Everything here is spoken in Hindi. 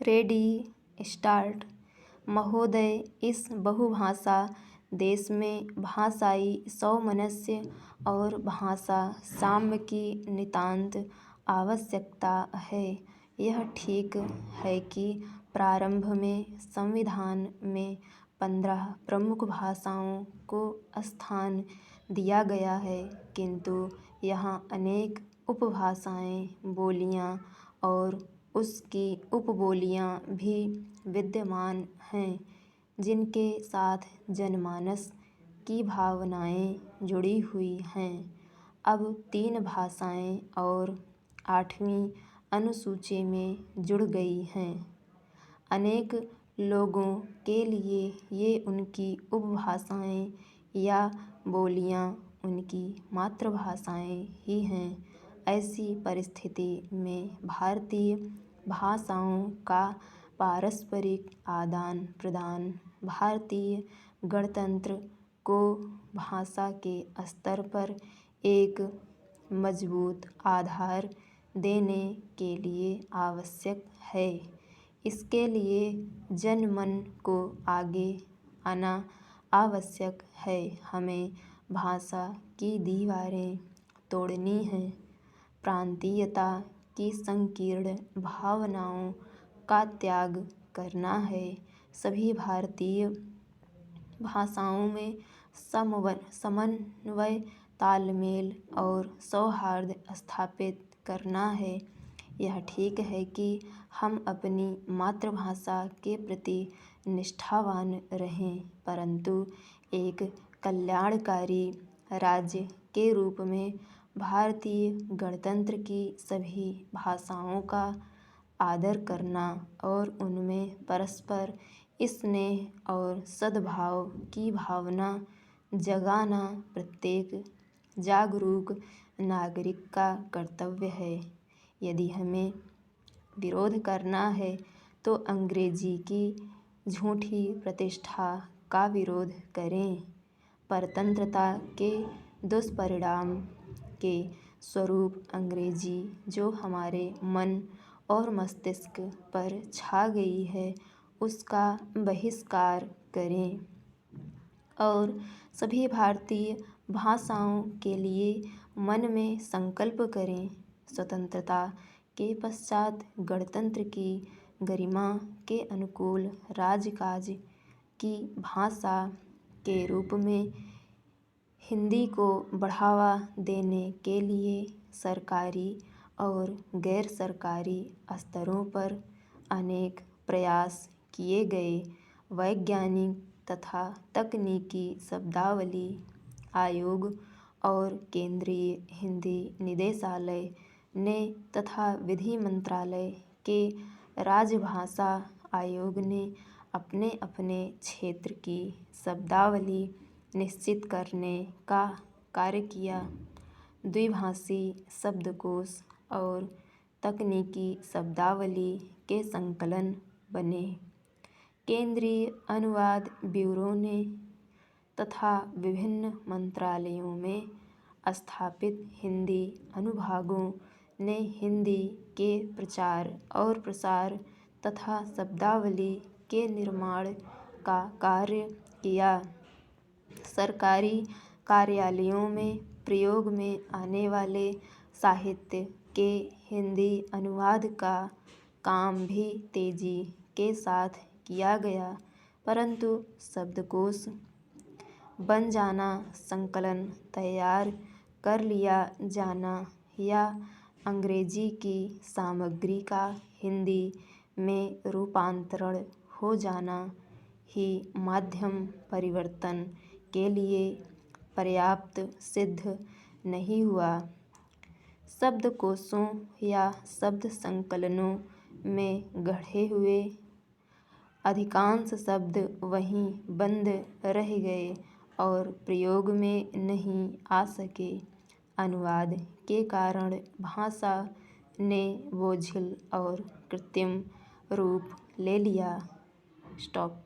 Ready start. महोदय, इस बहुभाषा देश में भाषाई सामंजस्य और भाषा साम्य की नितांत आवश्यकता है। यह ठीक है कि प्रारंभ में संविधान में 15 प्रमुख भाषाओं को स्थान दिया गया है, किंतु यहाँ अनेक उपभाषाएं, बोलियाँ और उसकी उपबोलियाँ भी विद्यमान हैं, जिनके साथ जनमानस की भावनाएं जुड़ी हुई हैं। अब 3 भाषाएं और 8वीं अनुसूची में जुड़ गई हैं। अनेक लोगों के लिए ये उनकी उपभाषाएं या बोलियां उनकी मातृभाषाएं ही हैं। ऐसी परिस्थिति में भारतीय भाषाओं का पारस्परिक आदान प्रदान भारतीय गणतंत्र को भाषा के स्तर पर एक मजबूत आधार देने के लिए आवश्यक है। इसके लिए जनमन को आगे आना आवश्यक है। हमें भाषा की दीवारें तोड़नी हैं, प्रांतीयता की संकीर्ण भावनाओं का त्याग करना है, सभी भारतीय भाषाओं में समन्वय, तालमेल और सौहार्द स्थापित करना है। यह ठीक है कि हम अपनी मातृभाषा के प्रति निष्ठावान रहें, परंतु एक कल्याणकारी राज्य के रूप में भारतीय गणतंत्र की सभी भाषाओं का आदर करना और उनमें परस्पर स्नेह और सद्भाव की भावना जगाना प्रत्येक जागरूक नागरिक का कर्तव्य है। यदि हमें विरोध करना है तो अंग्रेजी की झूठी प्रतिष्ठा का विरोध करें। परतंत्रता के दुष्परिणाम के स्वरूप अंग्रेजी जो हमारे मन और मस्तिष्क पर छा गई है, उसका बहिष्कार करें और सभी भारतीय भाषाओं के लिए मन में संकल्प करें। स्वतंत्रता के पश्चात गणतंत्र की गरिमा के अनुकूल राजकाज की भाषा के रूप में हिंदी को बढ़ावा देने के लिए सरकारी और गैर सरकारी स्तरों पर अनेक प्रयास किए गए। वैज्ञानिक तथा तकनीकी शब्दावली आयोग और केंद्रीय हिंदी निदेशालय ने तथा विधि मंत्रालय के राजभाषा आयोग ने अपने अपने क्षेत्र की शब्दावली निश्चित करने का कार्य किया। द्विभाषी शब्दकोश और तकनीकी शब्दावली के संकलन बने। केंद्रीय अनुवाद ब्यूरो ने तथा विभिन्न मंत्रालयों में स्थापित हिंदी अनुभागों ने हिंदी के प्रचार और प्रसार तथा शब्दावली के निर्माण का कार्य किया। सरकारी कार्यालयों में प्रयोग में आने वाले साहित्य के हिंदी अनुवाद का काम भी तेजी के साथ किया गया, परंतु शब्दकोश बन जाना, संकलन तैयार कर लिया जाना या अंग्रेजी की सामग्री का हिंदी में रूपांतरण हो जाना ही माध्यम परिवर्तन के लिए पर्याप्त सिद्ध नहीं हुआ। शब्दकोशों या शब्द संकलनों में गढ़े हुए अधिकांश शब्द वहीं बंद रह गए और प्रयोग में नहीं आ सके। अनुवाद के कारण भाषा ने बोझिल और कृत्रिम रूप ले लिया। स्टॉप।